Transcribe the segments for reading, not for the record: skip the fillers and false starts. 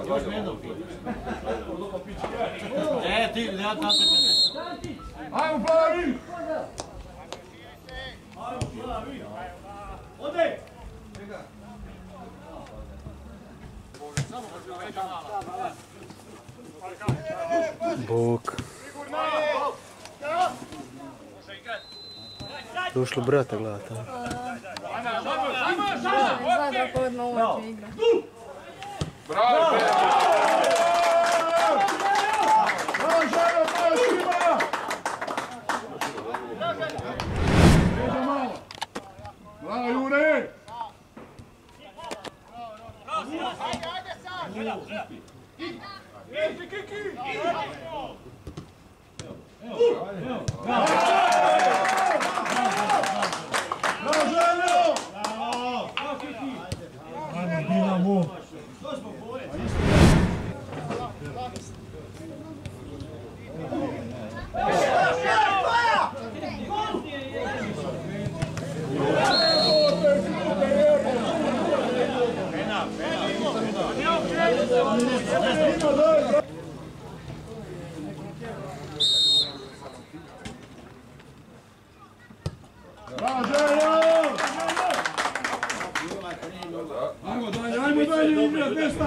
Još jednom. Ti, ja na tebe ne. Ajmo, plavi! Ode! Bok. Došlo brata gledati. Zadra kodno uveće igra. Bravo! Bravo, žena, bravo svima! Sređa malo. Bravo, Jure! Ajmo dalje igrat, mjesta!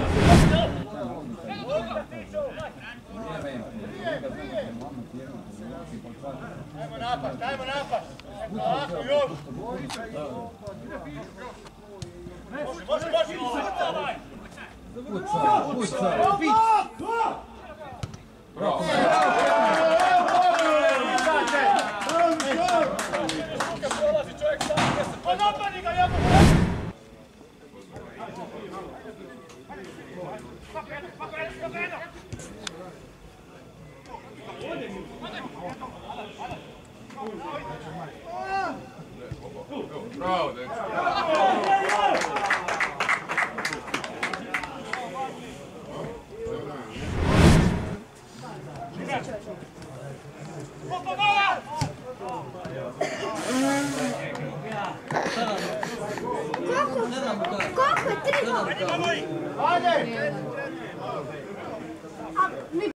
Ajmo napast, ajmo napast! Ovako, još! Može! Pucaj! Bravo! Pa napadi ga, jako! Bravo, Dexter! Koliko je 3? Ajde!